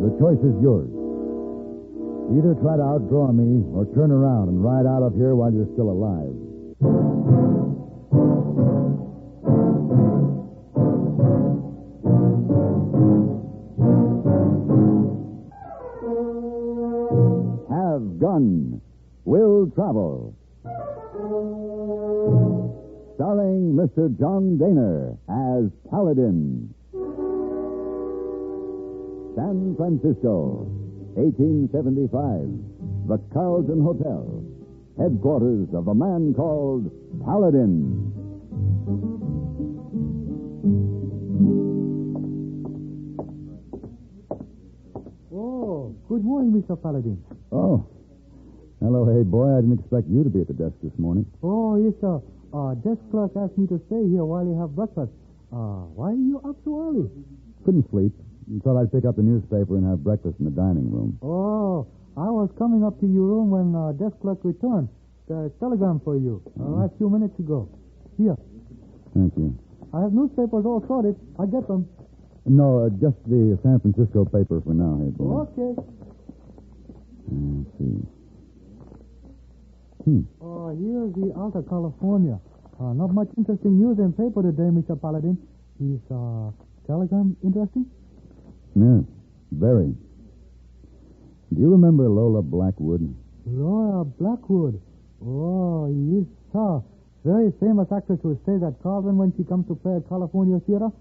The choice is yours. Either try to outdraw me or turn around and ride out of here while you're still alive. Have Gun. Will Travel. Starring Mr. John Dehner as Paladin. San Francisco, 1875. The Carlton Hotel. Headquarters of a man called Paladin. Oh, good morning, Mr. Paladin. Oh. Hello, hey, boy. I didn't expect you to be at the desk this morning. Oh, yes, sir. Desk clerk asked me to stay here while you have breakfast. Why are you up so early? Couldn't sleep. Thought I'd pick up the newspaper and have breakfast in the dining room. Oh, I was coming up to your room when desk clerk returned. The telegram for you. A few minutes ago. Here. Thank you. I have newspapers all sorted. I get them. No, just the San Francisco paper for now, hey, boy. Okay. Let's see. Here's the Alta California. Not much interesting news in paper today, Mr. Paladin. Is telegram interesting? Yeah, very. Do you remember Lola Blackwood? Lola Blackwood? Oh, yes, sir. Very famous actress who stays at Carlton when she comes to play at California Theater.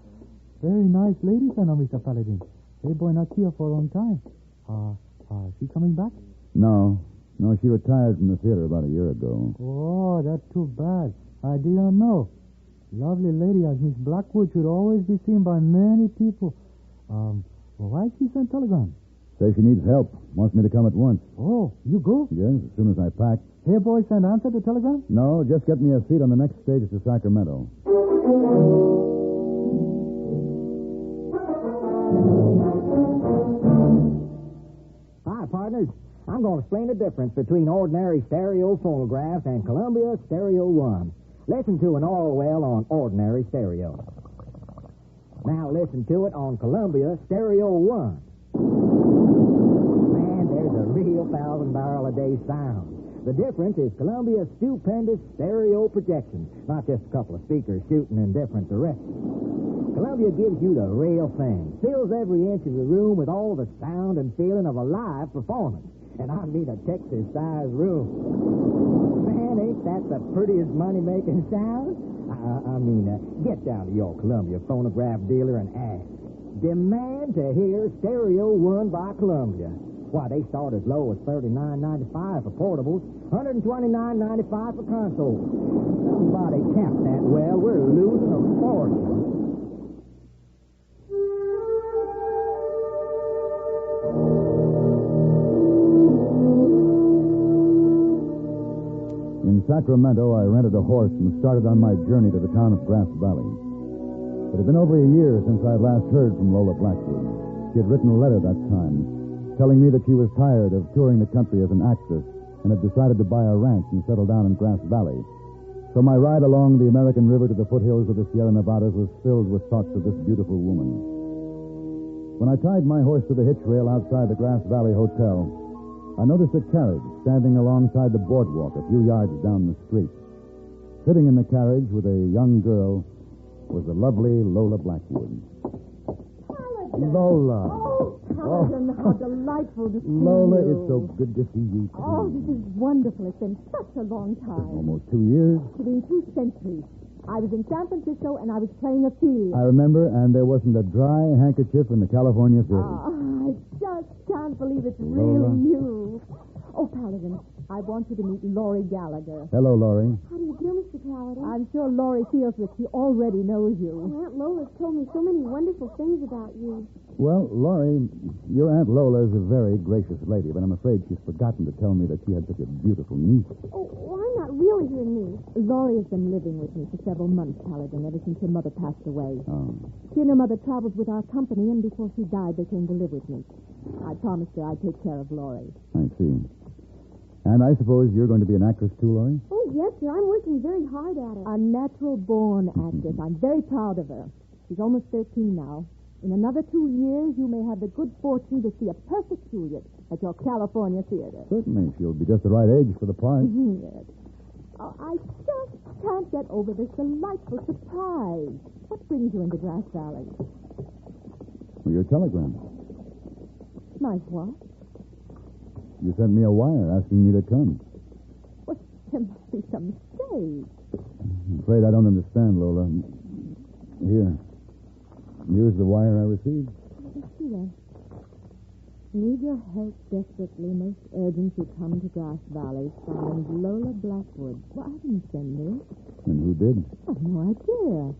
Very nice lady, Mr. Paladin. Hey, boy, not here for a long time. She coming back? No, she retired from the theater about a year ago. Oh, that's too bad. I didn't know. Lovely lady as Miss Blackwood should always be seen by many people. Why she sent telegram? Says she needs help. Wants me to come at once. Oh, you go? Yes, as soon as I pack. Hey, boy, send answer to telegram? No, just get me a seat on the next stage to Sacramento. Hi, partners. I'm going to explain the difference between ordinary stereo phonographs and Columbia Stereo 1. Listen to an Orwell on ordinary stereo. Now listen to it on Columbia Stereo 1. Man, there's a real 1,000-barrel-a-day sound. The difference is Columbia's stupendous stereo projection, not just a couple of speakers shooting in different directions. Columbia gives you the real thing, fills every inch of the room with all the sound and feeling of a live performance. And I mean a Texas-sized room. Man, ain't that the prettiest money-making sound? Get down to your Columbia phonograph dealer and ask. Demand to hear Stereo 1 by Columbia. Why, they start as low as $39.95 for portables, $129.95 for consoles. Somebody capped that well. We're losing a fortune. In Sacramento, I rented a horse and started on my journey to the town of Grass Valley. It had been over a year since I had last heard from Lola Blackwood. She had written a letter that time, telling me that she was tired of touring the country as an actress and had decided to buy a ranch and settle down in Grass Valley. So my ride along the American River to the foothills of the Sierra Nevadas was filled with thoughts of this beautiful woman. When I tied my horse to the hitch rail outside the Grass Valley Hotel, I noticed a carriage standing alongside the boardwalk a few yards down the street. Sitting in the carriage with a young girl was the lovely Lola Blackwood. Paladin. Lola. Oh, Paladin, how delightful to see Lola, you. it's so good to see you, too. Oh, this is wonderful. It's been such a long time. Almost 2 years. It's been 2 centuries. I was in San Francisco, and I was playing Ophelia. I remember, and there wasn't a dry handkerchief in the California theater. I just can't believe it's Lola. really you. Oh, Paladin, I want you to meet Laurie Gallagher. Hello, Laurie. How do you do, Mr. Paladin? I'm sure Laurie feels that she already knows you. Oh, Aunt Lola's told me so many wonderful things about you. Well, Laurie, your Aunt Lola is a very gracious lady, but I'm afraid she's forgotten to tell me that she had such a beautiful niece. Oh, I'm not really her niece. Laurie has been living with me for several months, Paladin, ever since her mother passed away. Oh. She and her mother traveled with our company, and before she died, they came to live with me. I promised her I'd take care of Laurie. I see. And I suppose you're going to be an actress too, Laurie? Oh, yes, sir. I'm working very hard at it. A natural-born actress. I'm very proud of her. She's almost 13 now. In another 2 years, you may have the good fortune to see a perfect Juliet at your California theater. Certainly. She'll be just the right age for the part. Yes. Oh, I just can't get over this delightful surprise. What brings you into Grass Valley? Well, your telegram. My what? You sent me a wire asking me to come. Well, there must be some mistake. I'm afraid I don't understand, Lola. Here's the wire I received. Let me see that. Need your help desperately. Most urgent you come to Grass Valley. Signed Lola Blackwood. Well, I didn't send this. And who did? I have no idea.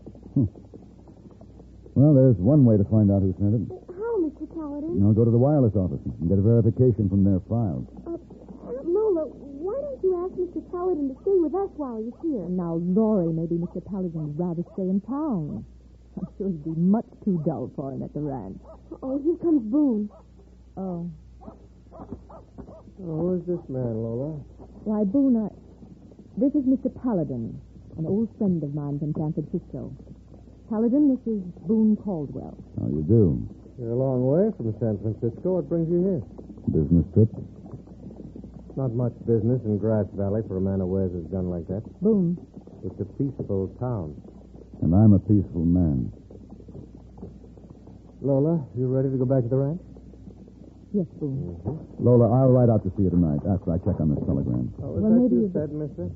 Well, there's one way to find out who sent it. How, Mr. Paladin? I'll go to the wireless office and get a verification from their files. Aunt Lola, why don't you ask Mr. Paladin to stay with us while he's here? Now, Laurie, maybe Mr. Paladin would rather stay in town. I'm sure it'd be much too dull for him at the ranch. Oh, here comes Boone. Oh. Who is this man, Lola? Why, Boone, this is Mr. Paladin, an old friend of mine from San Francisco. Paladin, this is Boone Caldwell. How you do? You're a long way from San Francisco. What brings you here? Business trip? Not much business in Grass Valley for a man who wears his gun like that. Boone. It's a peaceable town. And I'm a peaceful man. Lola, you ready to go back to the ranch? Yes, Boone. Mm-hmm. Lola, I'll ride out to see you tonight after I check on this telegram. Oh, Well, that maybe you you- said, mister?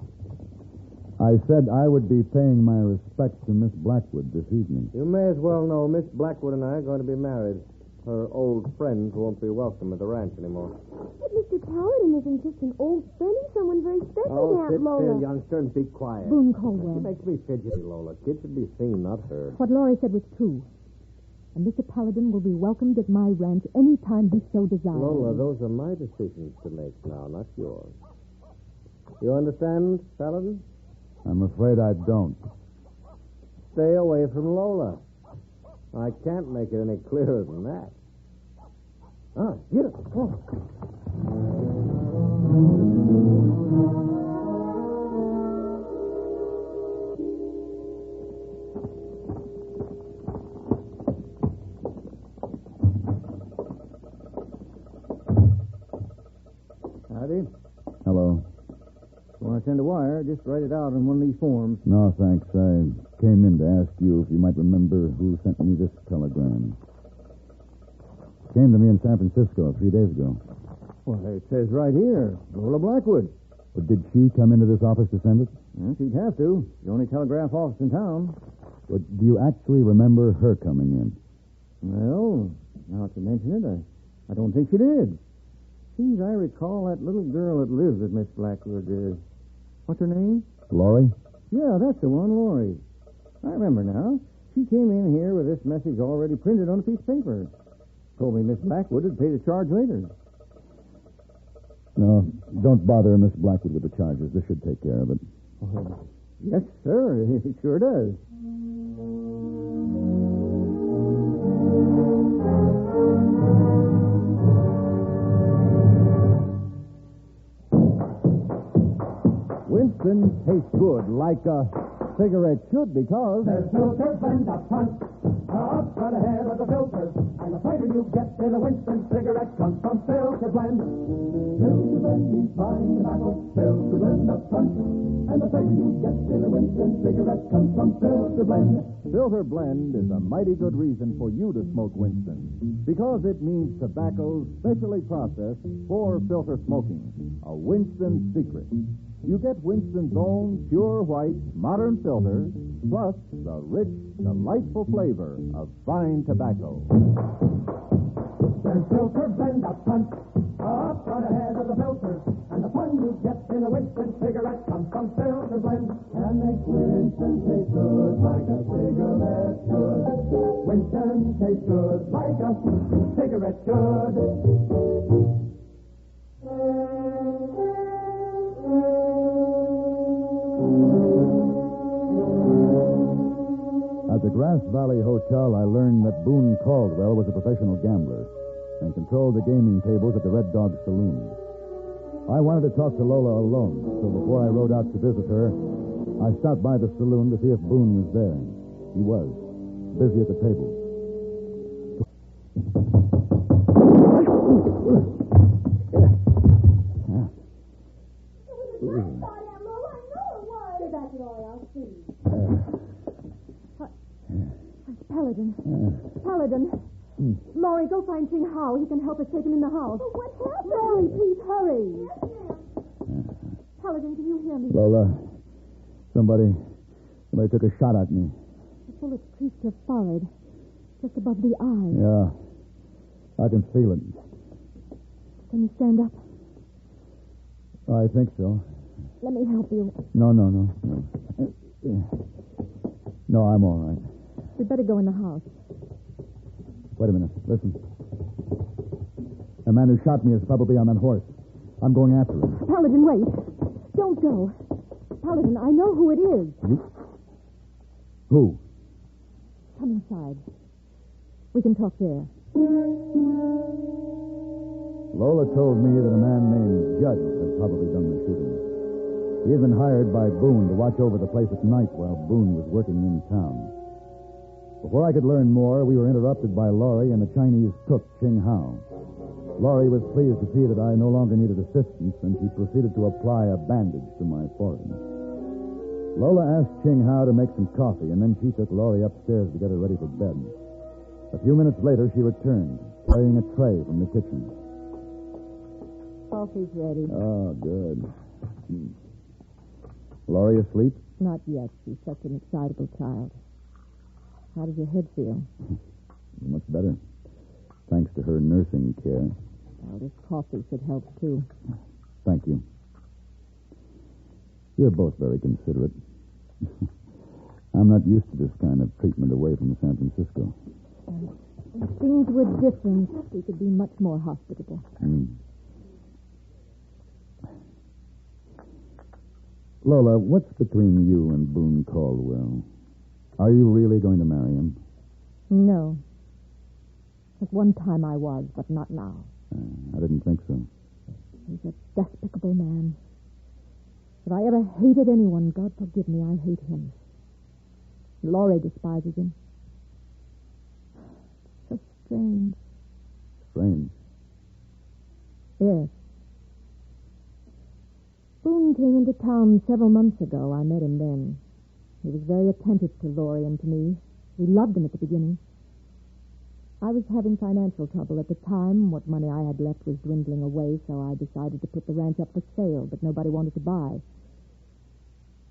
I said I would be paying my respects to Miss Blackwood this evening. You may as well know Miss Blackwood and I are going to be married. Her old friends won't be welcome at the ranch anymore. But Mr. Paladin isn't just an old friend. He's someone very special to Aunt Lola. still, youngster, and be quiet. Boone She Caldwell. makes me fidgety, Lola. Kids should be seen, not her. What Laurie said was true. And Mr. Paladin will be welcomed at my ranch any time he so desires. Lola, those are my decisions to make now, not yours. You understand, Paladin? I'm afraid I don't. Stay away from Lola. I can't make it any clearer than that. Get it. Oh. Howdy. Hello. You want to send a wire, just write it out on one of these forms. No, thanks. I came in to ask you if you might remember who sent me this telegram. Came to me in San Francisco 3 days ago. Well, it says right here, Lola Blackwood. But did she come into this office to send it? Well, she'd have to. The only telegraph office in town. But do you actually remember her coming in? Well, now that you mention it, I don't think she did. Seems I recall that little girl that lives with Miss Blackwood. What's her name? Laurie? Yeah, that's the one, Laurie. I remember now. She came in here with this message already printed on a piece of paper. Told me Miss Blackwood would pay the charge later. No, don't bother Miss Blackwood with the charges. This should take care of it. Oh, yes, sir. It sure does. Winston tastes good, like a cigarette should, because... There's filters and up front, ahead of the filters, and the flavor you get in a Winston cigarette comes from Filter Blend. Filter Blend means fine tobacco, Filter Blend up front, and the flavor you get in a Winston cigarette comes from Filter Blend. Filter Blend is a mighty good reason for you to smoke Winston, because it means tobacco specially processed for filter smoking. A Winston secret. You get Winston's own pure white modern filter, plus the rich, delightful flavor of fine tobacco. There's Filter Blend up front, ahead of the filters, and the fun you get in a Winston cigarette comes from Filter Blend. And makes Winston taste good like a cigarette should. Winston tastes good like a cigarette should. At the Grass Valley Hotel, I learned that Boone Caldwell was a professional gambler and controlled the gaming tables at the Red Dog Saloon. I wanted to talk to Lola alone, so before I rode out to visit her, I stopped by the saloon to see if Boone was there. He was, busy at the table. how he can help us take him in the house. But what happened? Mary, please hurry. Paladin, can you hear me? Lola, somebody took a shot at me. The bullet creased your forehead, just above the eye. Yeah, I can feel it. Can you stand up? I think so. Let me help you. No. No, I'm all right. We'd better go in the house. Wait a minute. Listen. The man who shot me is probably on that horse. I'm going after him. Paladin, wait. Don't go. Paladin, I know who it is. You? Who? Come inside. We can talk there. Lola told me that a man named Judd had probably done the shooting. He had been hired by Boone to watch over the place at night while Boone was working in town. Before I could learn more, we were interrupted by Laurie and the Chinese cook, Ching Hao. Laurie was pleased to see that I no longer needed assistance, and she proceeded to apply a bandage to my forehead. Lola asked Ching Hao to make some coffee, and then she took Laurie upstairs to get her ready for bed. A few minutes later, she returned, carrying a tray from the kitchen. Coffee's ready. Oh, good. Laurie asleep? Not yet. She's such an excitable child. How does your head feel? Much better. Thanks to her nursing care. Well, this coffee should help, too. Thank you. You're both very considerate. I'm not used to this kind of treatment away from San Francisco. If things were different, we could be much more hospitable. Lola, what's between you and Boone Caldwell? Are you really going to marry him? No. At one time I was, but not now. I didn't think so. He's a despicable man. If I ever hated anyone, God forgive me, I hate him. Laurie despises him. So strange. Strange? Yes. Boone came into town several months ago. I met him then. He was very attentive to Laurie and to me. We loved him at the beginning. I was having financial trouble at the time. What money I had left was dwindling away, so I decided to put the ranch up for sale, but nobody wanted to buy.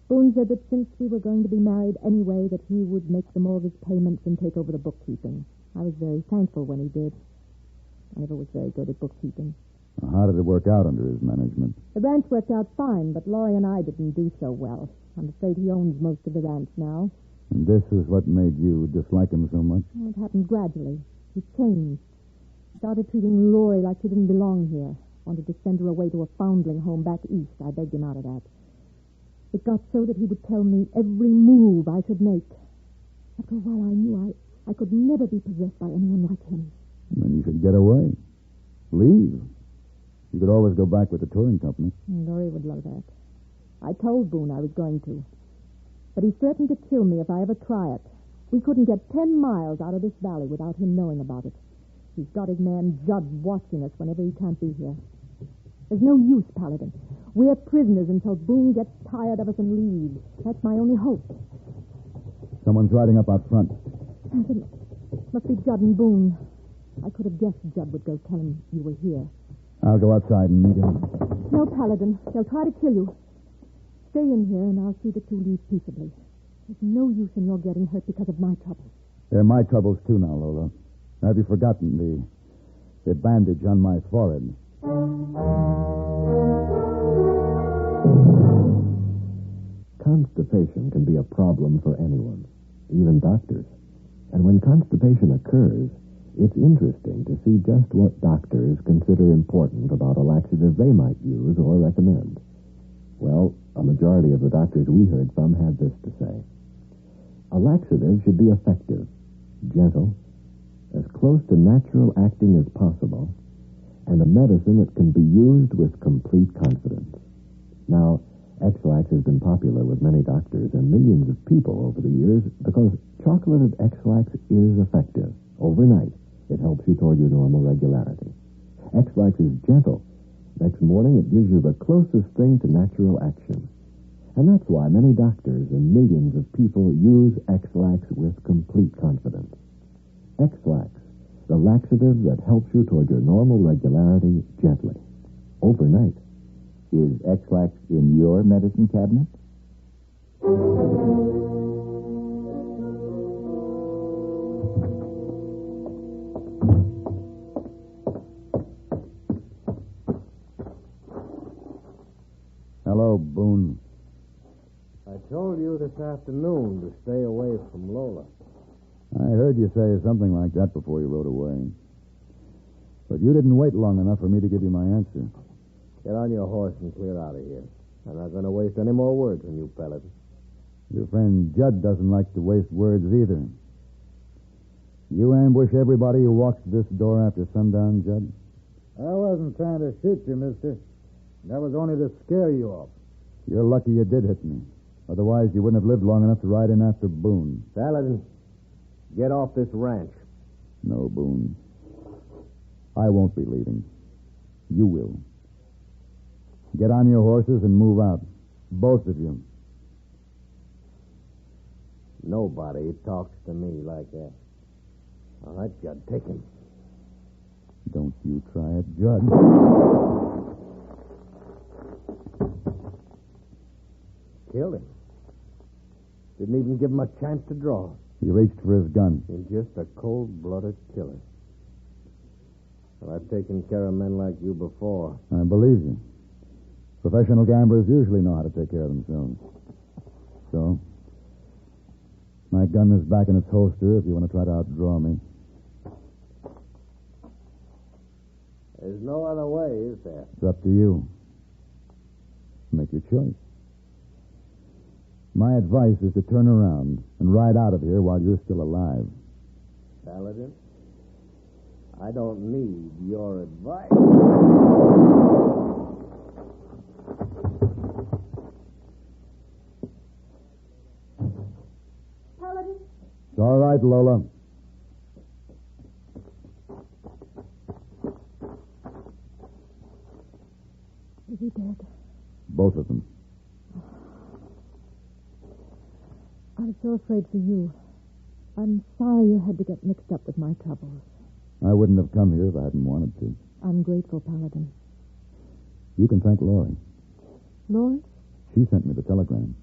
Boone said that since we were going to be married anyway, that he would make the mortgage payments and take over the bookkeeping. I was very thankful when he did. I never was very good at bookkeeping. How did it work out under his management? The ranch worked out fine, but Laurie and I didn't do so well. I'm afraid he owns most of the ranch now. And this is what made you dislike him so much? Well, it happened gradually. He changed. Started treating Laurie like she didn't belong here. Wanted to send her away to a foundling home back east. I begged him out of that. It got so that he would tell me every move I should make. After a while, I knew I could never be possessed by anyone like him. Then you should get away. Leave. You could always go back with the touring company. Laurie would love that. I told Boone I was going to. But he threatened to kill me if I ever try it. We couldn't get 10 miles out of this valley without him knowing about it. He's got his man Judd watching us whenever he can't be here. There's no use, Paladin. We're prisoners until Boone gets tired of us and leaves. That's my only hope. Someone's riding up out front. Must be Judd and Boone. I could have guessed Judd would go tell him you were here. I'll go outside and meet him. No, Paladin. They'll try to kill you. Stay in here, and I'll see that you leave peaceably. There's no use in your getting hurt because of my troubles. They're my troubles, too, now, Lola. Have you forgotten the bandage on my forehead? Constipation can be a problem for anyone, even doctors. And when constipation occurs, it's interesting to see just what doctors consider important about a laxative they might use or recommend. Well, a majority of the doctors we heard from had this to say. A laxative should be effective, gentle, as close to natural acting as possible, and a medicine that can be used with complete confidence. Now, X-Lax has been popular with many doctors and millions of people over the years because chocolated X-Lax is effective. Overnight, it helps you toward your normal regularity. X-Lax is gentle. Next morning, it gives you the closest thing to natural action. And that's why many doctors and millions of people use X-Lax with complete confidence. X-Lax, The laxative that helps you toward your normal regularity gently. Overnight. Is X-Lax in your medicine cabinet? Hello, Boone. I told you this afternoon to stay away from Lola. I heard you say something like that before you rode away. But you didn't wait long enough for me to give you my answer. Get on your horse and clear out of here. I'm not going to waste any more words on you, Paladin. Your friend Judd doesn't like to waste words either. You ambush everybody who walks to this door after sundown, Judd? I wasn't trying to shoot you, mister. That was only to scare you off. You're lucky you did hit me. Otherwise, you wouldn't have lived long enough to ride in after Boone. Paladin, get off this ranch. No, Boone. I won't be leaving. You will. Get on your horses and move out. Both of you. Nobody talks to me like that. All right, Judd, take him. Don't you try it, Judd. Killed him. Didn't even give him a chance to draw. He reached for his gun. He's just a cold-blooded killer. Well, I've taken care of men like you before. I believe you. Professional gamblers usually know how to take care of themselves. So, my gun is back in its holster if you want to try to outdraw me. There's no other way, is there? It's up to you. Make your choice. My advice is to turn around and ride out of here while you're still alive. Paladin, I don't need your advice. Paladin? It's all right, Lola. Is he dead? Both of them. I'm so afraid for you. I'm sorry you had to get mixed up with my troubles. I wouldn't have come here if I hadn't wanted to. I'm grateful, Paladin. You can thank Laurie. Laurie? She sent me the telegram.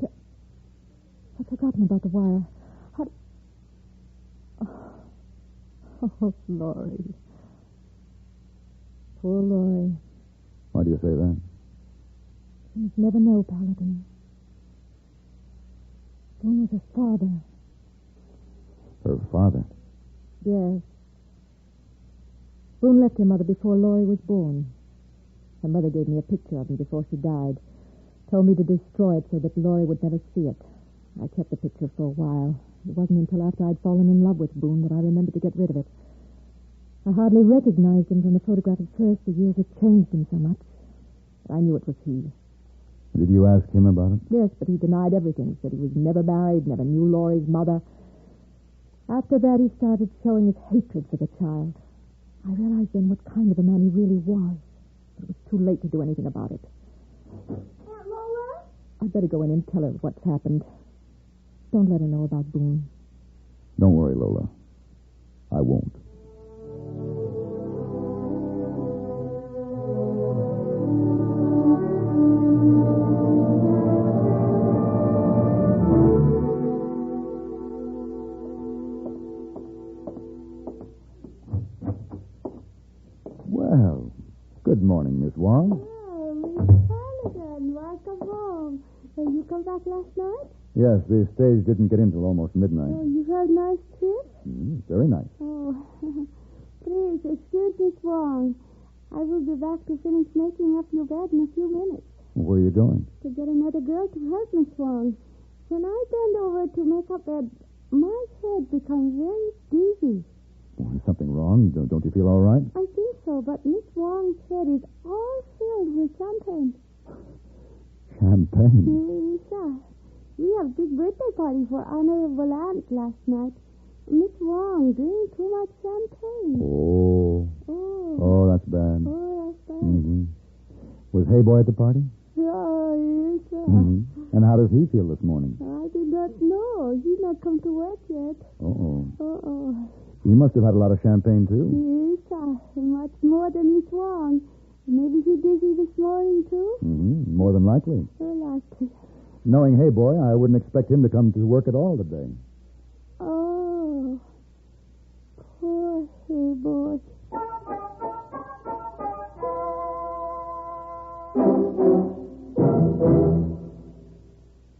I'd forgotten about the wire. Oh, Laurie. Poor Laurie. Why do you say that? You must never know, Paladin. Boone was her father. Her father? Yes. Boone left her mother before Laurie was born. Her mother gave me a picture of him before she died. Told me to destroy it so that Laurie would never see it. I kept the picture for a while. It wasn't until after I'd fallen in love with Boone that I remembered to get rid of it. I hardly recognized him from the photograph at first. The years had changed him so much. I knew it was he. Did you ask him about it? Yes, but he denied everything. Said he was never married, never knew Laurie's mother. After that, he started showing his hatred for the child. I realized then what kind of a man he really was. But it was too late to do anything about it. Aunt Lola? I'd better go in and tell her what's happened. Don't let her know about Boone. Don't worry, Lola. I won't. Well, good morning, Miss Wong. Oh, Miss Paladin, welcome home. You come back last night? Yes, the stage didn't get in till almost midnight. Oh, you had a nice trip? Very nice. Oh, please, excuse Miss Wong. I will be back to finish making up your bed in a few minutes. Where are you going? To get another girl to help Miss Wong. When I bend over to make up bed, my head becomes very dizzy. Oh, is something wrong? Don't you feel all right? I think so, but Miss Wong's head is all filled with champagne. Champagne? Lisa, we have a big birthday party for Honorable Aunt last night. Miss Wong drank too much champagne. Oh, that's bad. Oh, that's bad. Mm-hmm. Was Hey Boy at the party? Oh, yes, sir. Mm-hmm. And how does he feel this morning? I do not know. He's not come to work yet. Uh-oh. Uh-oh. He must have had a lot of champagne, too. Yes, much more than Miss Wong. Maybe he busy this morning, too? Mm-hmm. More than likely. Likely. Knowing Hey Boy, I wouldn't expect him to come to work at all today. Oh, poor Hey Boy.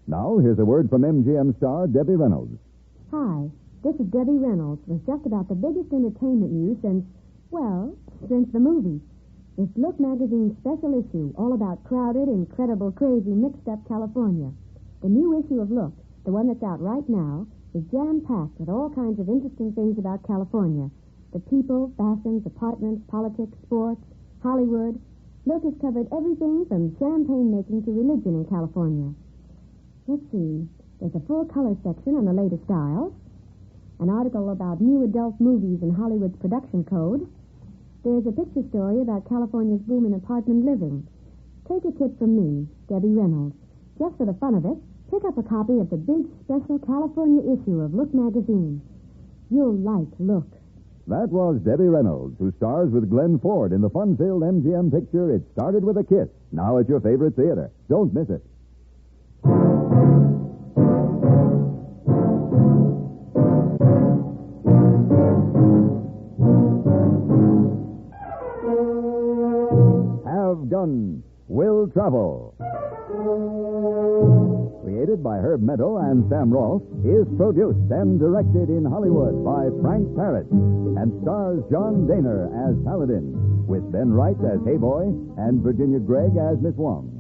Now, here's a word from MGM star Debbie Reynolds. Hi, this is Debbie Reynolds with just about the biggest entertainment news since the movie. It's Look Magazine's special issue, all about crowded, incredible, crazy, mixed-up California. The new issue of Look, the one that's out right now, is jam-packed with all kinds of interesting things about California. The people, fashions, apartments, politics, sports, Hollywood. Look has covered everything from champagne making to religion in California. Let's see. There's a full-color section on the latest styles, an article about new adult movies and Hollywood's production code. There's a picture story about California's boom in apartment living. Take a tip from me, Debbie Reynolds. Just for the fun of it, pick up a copy of the big special California issue of Look magazine. You'll like Look. That was Debbie Reynolds, who stars with Glenn Ford in the fun-filled MGM picture It Started With a Kiss, now at your favorite theater. Don't miss it. Have Gun Will Travel. Created by Herb Meadow and Sam Rolfe, is produced and directed in Hollywood by Frank Parrott and stars John Dehner as Paladin, with Ben Wright as Hey Boy and Virginia Gregg as Miss Wong.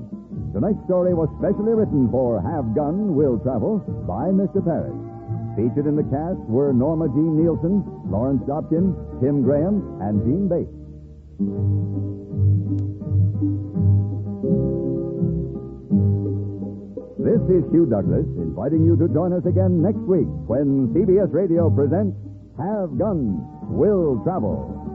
Tonight's story was specially written for Have Gun Will Travel by Mr. Parrott. Featured in the cast were Norma Jean Nielsen, Lawrence Dobkin, Tim Graham, and Gene Bates. This is Hugh Douglas inviting you to join us again next week when CBS Radio presents Have Gun Will Travel.